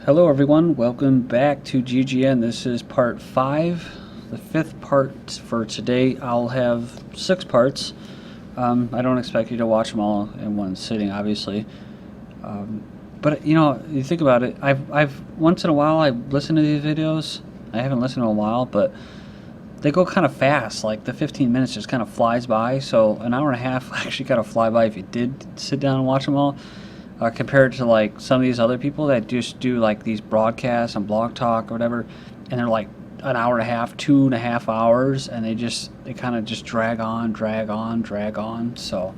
Hello everyone, welcome back to GGN. This is part 5, the 5th part for today. I'll have 6 parts. I don't expect you to watch them all in one sitting, obviously. But you know, you think about it, I've once in a while I listen to these videos. I haven't listened in a while, but they go kind of fast. Like the 15 minutes just kind of flies by. So an hour and a half actually kind of fly by if you did sit down and watch them all. Compared to like some of these other people that just do like these broadcasts on Blog Talk or whatever, and they're like an hour and a half, 2.5 hours, and they kind of just drag on. So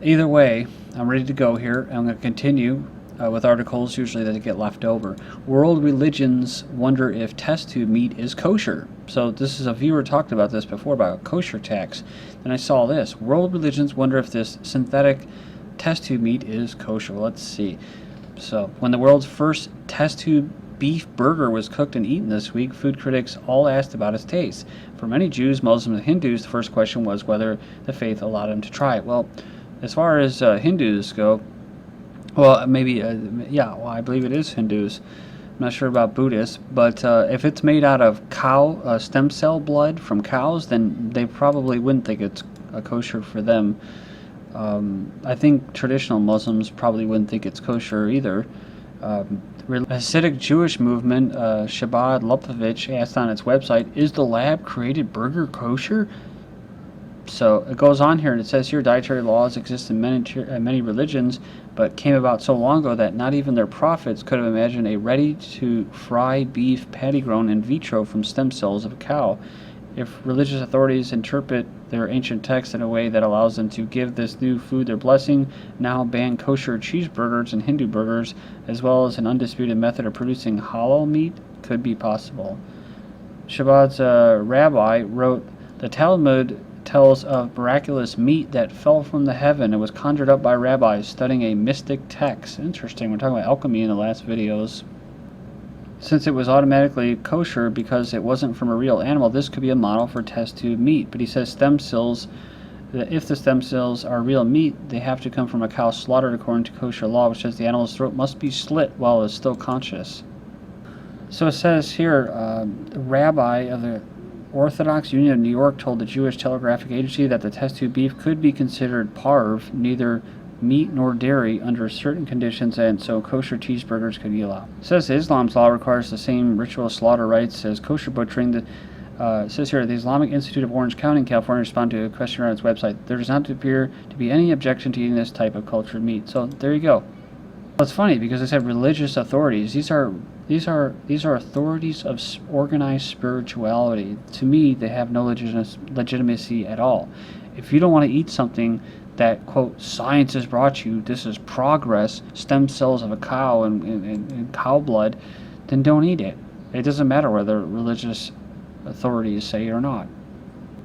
either way, I'm ready to go here. I'm going to continue with articles usually that get left over. World religions wonder if test tube meat is kosher. So this is a viewer talked about this before about kosher tax, and I saw this. World religions wonder if this synthetic test tube meat is kosher. Let's see. So, when the world's first test tube beef burger was cooked and eaten this week, food critics all asked about its taste. For many Jews, Muslims, and Hindus, the first question was whether the faith allowed them to try it. Well, as far as Hindus go, well, maybe, I believe it is Hindus. I'm not sure about Buddhists, but if it's made out of cow stem cell blood from cows, then they probably wouldn't think it's kosher for them. I think traditional Muslims probably wouldn't think it's kosher either. Hasidic Jewish movement, Shabbat Lubavitch, asked on its website, "Is the lab-created burger kosher?" So it goes on here, and it says here, dietary laws exist in many religions, but came about so long ago that not even their prophets could have imagined a ready-to-fry beef patty grown in vitro from stem cells of a cow. If religious authorities interpret their ancient texts in a way that allows them to give this new food their blessing, now ban kosher cheeseburgers and Hindu burgers, as well as an undisputed method of producing halal meat, could be possible. Shabbat's rabbi wrote, "The Talmud tells of miraculous meat that fell from the heaven and was conjured up by rabbis studying a mystic text." Interesting, we're talking about alchemy in the last videos. Since it was automatically kosher because it wasn't from a real animal, this could be a model for test tube meat. But he says stem cells, that if the stem cells are real meat, they have to come from a cow slaughtered according to kosher law, which says the animal's throat must be slit while it is still conscious. So it says here, a rabbi of the Orthodox Union of New York told the Jewish Telegraphic Agency that the test tube beef could be considered parve, neither meat nor dairy, under certain conditions, and so kosher cheeseburgers could be allowed. It says Islam's law requires the same ritual slaughter rites as kosher butchering. It says here, the Islamic Institute of Orange County in California responded to a question on its website. There does not appear to be any objection to eating this type of cultured meat. So there you go. Well, it's funny because they said religious authorities. These are authorities of organized spirituality. To me, they have no legitimacy at all. If you don't want to eat something that, quote, science has brought you, this is progress, stem cells of a cow and cow blood, then don't eat it. It doesn't matter whether religious authorities say it or not.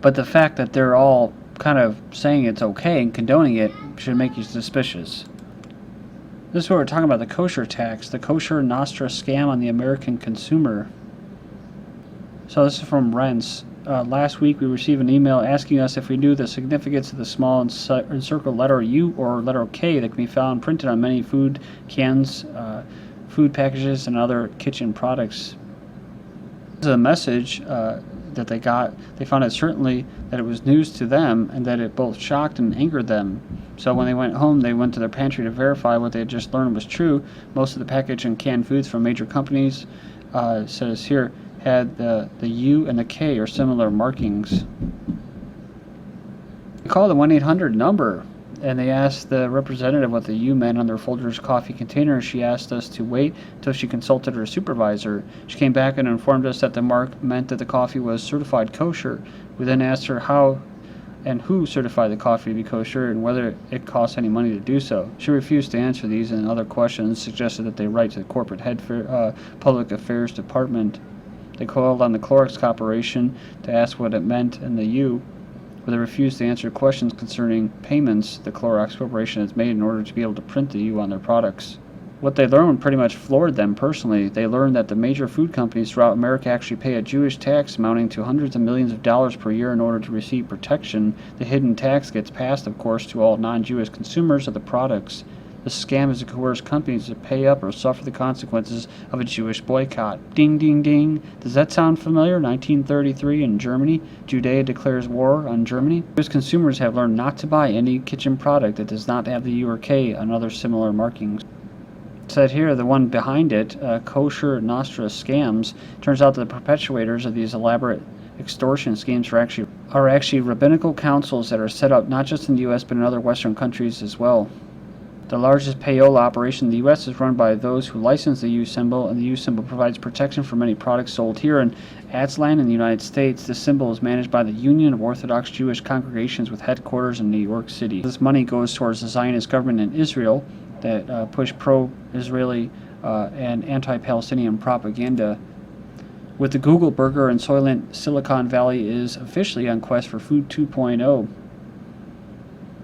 But the fact that they're all kind of saying it's okay and condoning it should make you suspicious. This is what we're talking about, the kosher tax, the kosher Nostra scam on the American consumer. So this is from Rents. Last week we received an email asking us if we knew the significance of the small encircled letter U or letter K that can be found printed on many food cans, food packages, and other kitchen products. This is a message that they got. They found it certainly that it was news to them and that it both shocked and angered them. So when they went home, they went to their pantry to verify what they had just learned was true. Most of the packaged and canned foods from major companies, says here, had the U and the K or similar markings. They called the 1-800 number and they asked the representative what the U meant on their Folgers coffee container. She asked us to wait until she consulted her supervisor. She came back and informed us that the mark meant that the coffee was certified kosher. We then asked her how and who certified the coffee to be kosher and whether it costs any money to do so. She refused to answer these and other questions, suggested that they write to the corporate public affairs department. They called on the Clorox Corporation to ask what it meant in the U, but they refused to answer questions concerning payments the Clorox Corporation has made in order to be able to print the U on their products. What they learned pretty much floored them personally. They learned that the major food companies throughout America actually pay a Jewish tax amounting to hundreds of millions of dollars per year in order to receive protection. The hidden tax gets passed, of course, to all non-Jewish consumers of the products. The scam is to coerce companies to pay up or suffer the consequences of a Jewish boycott. Ding, ding, ding. Does that sound familiar? 1933 in Germany, Judea declares war on Germany. Jewish consumers have learned not to buy any kitchen product that does not have the U or K and other similar markings. Said here, the one behind it, Kosher Nostra scams, turns out that the perpetuators of these elaborate extortion schemes are actually rabbinical councils that are set up not just in the U.S. but in other Western countries as well. The largest payola operation in the U.S. is run by those who license the U symbol, and the U symbol provides protection for many products sold here in Atzlan in the United States. This symbol is managed by the Union of Orthodox Jewish Congregations with headquarters in New York City. This money goes towards the Zionist government in Israel that push pro-Israeli and anti-Palestinian propaganda. With the Google burger and Soylent, Silicon Valley is officially on quest for Food 2.0.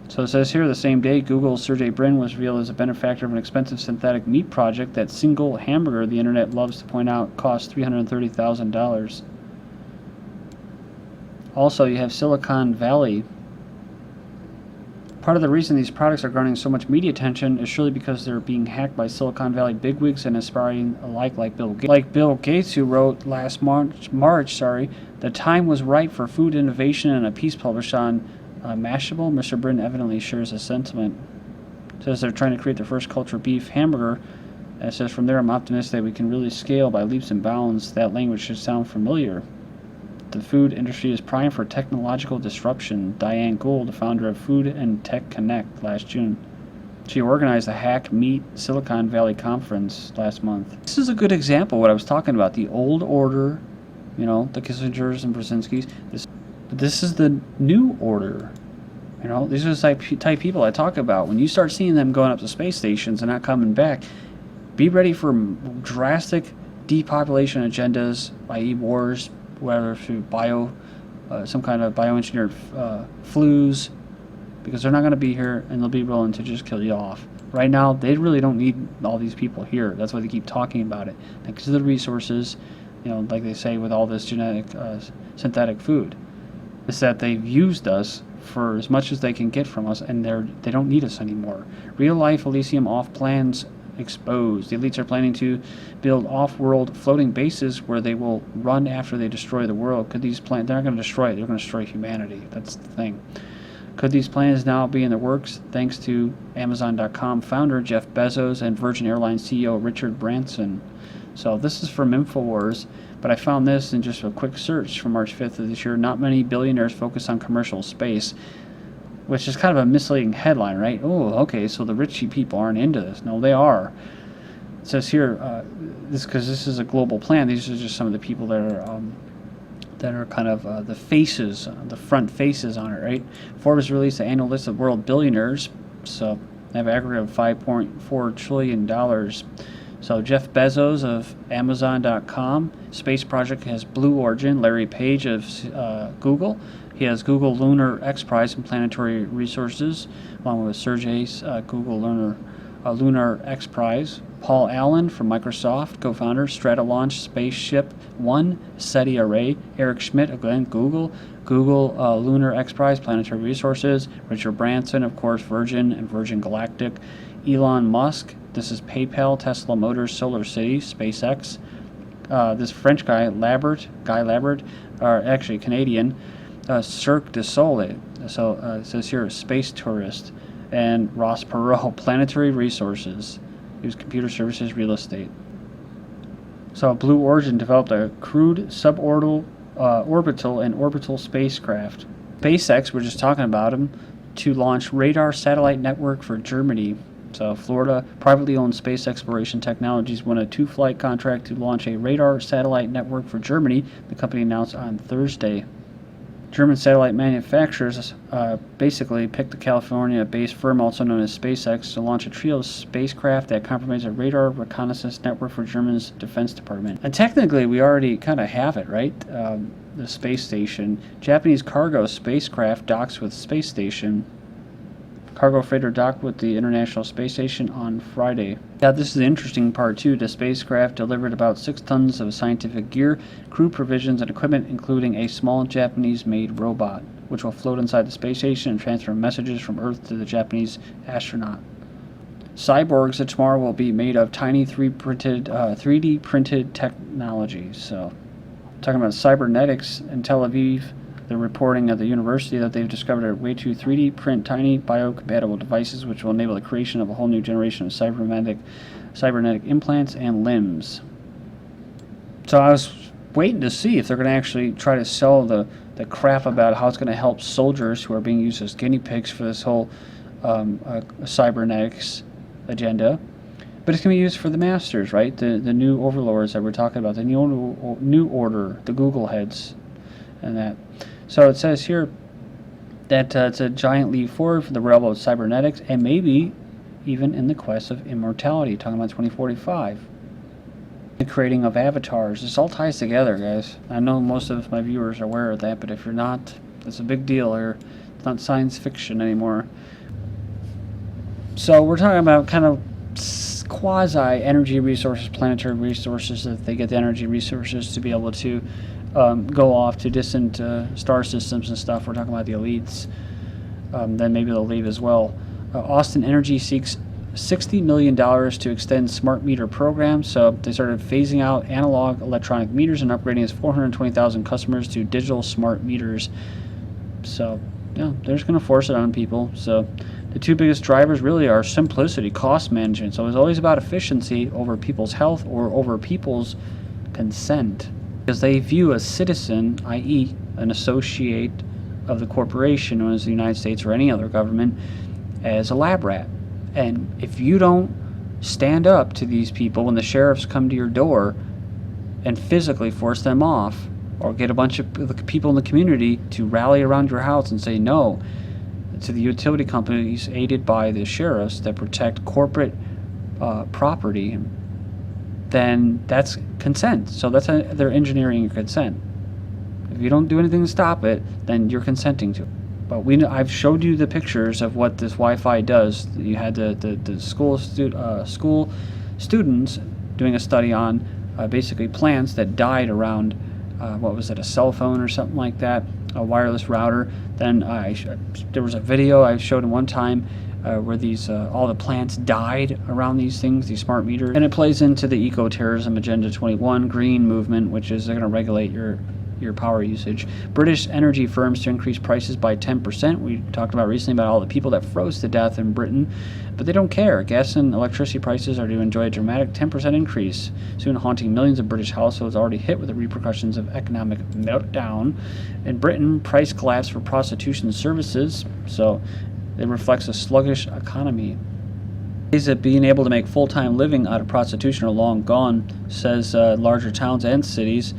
So it says here, the same day, Google's Sergey Brin was revealed as a benefactor of an expensive synthetic meat project. That single hamburger, the internet loves to point out, cost $330,000. Also, you have Silicon Valley. Part of the reason these products are garnering so much media attention is surely because they're being hacked by Silicon Valley bigwigs and aspiring alike like Bill Gates. Like Bill Gates, who wrote last March, the time was right for food innovation, in a piece published on Mashable. Mr. Brin evidently shares a sentiment. It says they're trying to create the first culture beef hamburger. And it says, from there, I'm optimistic that we can really scale by leaps and bounds. That language should sound familiar. The food industry is primed for technological disruption. Diane Gould, the founder of Food and Tech Connect, last June. She organized the Hack Meat Silicon Valley Conference last month. This is a good example of what I was talking about. The old order, the Kissingers and Brzezinskis. This is the new order. These are the type people I talk about. When you start seeing them going up to space stations and not coming back, be ready for drastic depopulation agendas, i.e. wars, whether through some kind of bioengineered flus, because they're not going to be here and they'll be willing to just kill you off. Right now, they really don't need all these people here. That's why they keep talking about it. Because of the resources, like they say with all this genetic synthetic food, is that they've used us for as much as they can get from us, and they don't need us anymore. Real-life Elysium off plans exposed. The elites are planning to build off-world floating bases where they will run after they destroy the world. They're not going to destroy it. They're going to destroy humanity. That's the thing. Could these plans now be in the works thanks to Amazon.com founder Jeff Bezos and Virgin Airlines CEO Richard Branson? So this is from InfoWars, but I found this in just a quick search from March 5th of this year. Not many billionaires focus on commercial space, which is kind of a misleading headline, right? Oh, okay, so the richy people aren't into this. No, they are. It says here, because this is a global plan, these are just some of the people that are kind of the faces, the front faces on it, right? Forbes released the annual list of world billionaires, so they have an aggregate of $5.4 trillion. So Jeff Bezos of Amazon.com, space project has Blue Origin. Larry Page of Google, he has Google Lunar X Prize in Planetary Resources, along with Sergey's Google Lunar X Prize. Paul Allen from Microsoft, co-founder, Stratolaunch Spaceship One, SETI Array. Eric Schmidt, again, Google Lunar X Prize, Planetary Resources. Richard Branson, of course, Virgin and Virgin Galactic. Elon Musk, this is PayPal, Tesla Motors, Solar City, SpaceX. This French guy, Guy Labert, or actually Canadian, Cirque du Soleil. So it says here, Space Tourist. And Ross Perot, Planetary Resources. He was Computer Services, Real Estate. So Blue Origin developed a crewed suborbital and orbital spacecraft. SpaceX, we're just talking about them, to launch radar satellite network for Germany. So Florida privately owned Space Exploration Technologies won a 2-flight contract to launch a radar satellite network for Germany, the company announced on Thursday. German satellite manufacturers basically picked the California-based firm, also known as SpaceX, to launch a trio of spacecraft that compromise a radar reconnaissance network for Germany's Defense Department. And technically, we already kind of have it, right? The space station. Japanese cargo spacecraft docks with space station. Cargo freighter docked with the International Space Station on Friday. Yeah, this is the interesting part too. The spacecraft delivered about 6 tons of scientific gear, crew provisions, and equipment, including a small Japanese-made robot, which will float inside the space station and transfer messages from Earth to the Japanese astronaut. Cyborgs of tomorrow will be made of tiny 3D printed technology. So, talking about cybernetics in Tel Aviv, they're reporting at the university that they've discovered a way to 3D print tiny biocompatible devices which will enable the creation of a whole new generation of cybernetic implants and limbs. So I was waiting to see if they're going to actually try to sell the crap about how it's going to help soldiers who are being used as guinea pigs for this whole cybernetics agenda. But it's going to be used for the masters, right? The new overlords that we're talking about, the new order, the Google heads, and that. So it says here that it's a giant leap forward for the realm of cybernetics, and maybe even in the quest of immortality, talking about 2045. The creating of avatars. This all ties together, guys. I know most of my viewers are aware of that, but if you're not, it's a big deal here. It's not science fiction anymore. So we're talking about kind of quasi-energy resources, planetary resources, that they get the energy resources to be able to go off to distant star systems and stuff. We're talking about the elites. Then maybe they'll leave as well. Austin Energy seeks $60 million to extend smart meter programs. So they started phasing out analog electronic meters and upgrading its 420,000 customers to digital smart meters. So yeah, they're just going to force it on people. So the two biggest drivers really are simplicity, cost management. So it's always about efficiency over people's health or over people's consent, because they view a citizen, i.e. an associate of the corporation, known as the United States or any other government, as a lab rat. And if you don't stand up to these people when the sheriffs come to your door and physically force them off, or get a bunch of people in the community to rally around your house and say no to the utility companies aided by the sheriffs that protect corporate property, then that's consent. So they're engineering your consent. If you don't do anything to stop it, then you're consenting to it. But I've showed you the pictures of what this Wi-Fi does. You had the school students doing a study on basically plants that died around what was it, a cell phone or something like that, a wireless router. Then there was a video I showed in one time where these all the plants died around these things, these smart meters, and it plays into the eco-terrorism agenda 21 green movement, which is they're going to regulate your power usage. British energy firms to increase prices by 10%. We talked about recently about all the people that froze to death in Britain, but they don't care. Gas and electricity prices are to enjoy a dramatic 10% increase, soon haunting millions of British households already hit with the repercussions of economic meltdown. In Britain, price collapse for prostitution services, so it reflects a sluggish economy. Days of being able to make full-time living out of prostitution are long gone, says larger towns and cities.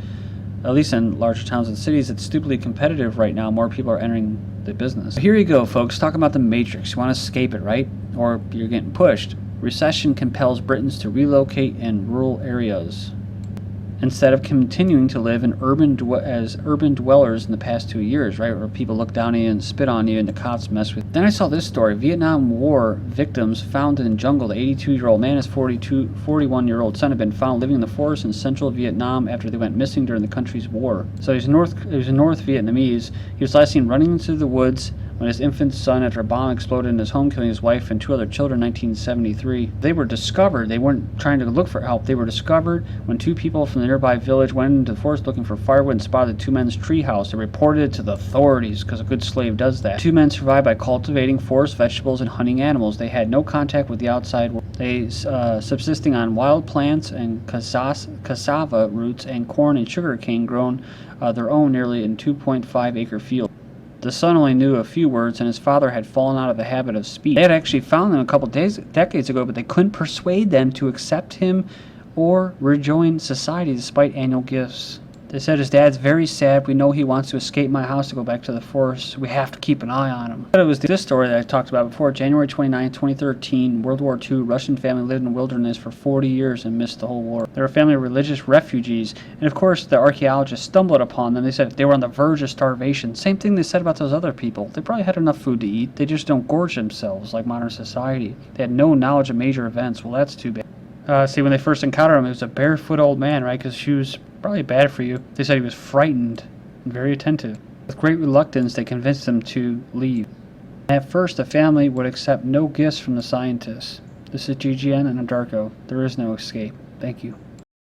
At least in larger towns and cities, it's stupidly competitive right now. More people are entering the business. Here you go, folks. Talking about the Matrix. You want to escape it, right? Or you're getting pushed. Recession compels Britons to relocate in rural areas instead of continuing to live in urban dwellers in the past 2 years, right? Where people look down at you and spit on you and the cops mess with you. Then I saw this story. Vietnam War victims found in jungle. The 82-year-old man and his 41-year-old son have been found living in the forest in central Vietnam after they went missing during the country's war. So he's North Vietnamese. He was last seen running into the woods when his infant son, after a bomb exploded in his home, killing his wife and 2 other children in 1973. They were discovered. They weren't trying to look for help. They were discovered when 2 people from the nearby village went into the forest looking for firewood and spotted the 2 men's treehouse. They reported it to the authorities because a good slave does that. 2 men survived by cultivating forest vegetables and hunting animals. They had no contact with the outside world. They subsisting on wild plants and cassava roots and corn and sugarcane grown their own nearly in 2.5-acre field. The son only knew a few words, and his father had fallen out of the habit of speech. They had actually found him a couple decades ago, but they couldn't persuade them to accept him or rejoin society despite annual gifts. They said, his dad's very sad. We know he wants to escape my house to go back to the forest. We have to keep an eye on him. But it was this story that I talked about before. January 29, 2013, World War II, Russian family lived in the wilderness for 40 years and missed the whole war. They were a family of religious refugees. And of course, the archaeologists stumbled upon them. They said they were on the verge of starvation. Same thing they said about those other people. They probably had enough food to eat. They just don't gorge themselves like modern society. They had no knowledge of major events. Well, that's too bad. See, when they first encountered him, it was a barefoot old man, right? Because she was probably bad for you. They said he was frightened and very attentive. With great reluctance, they convinced him to leave. At first, the family would accept no gifts from the scientists. This is GGN and Darko. There is no escape. Thank you.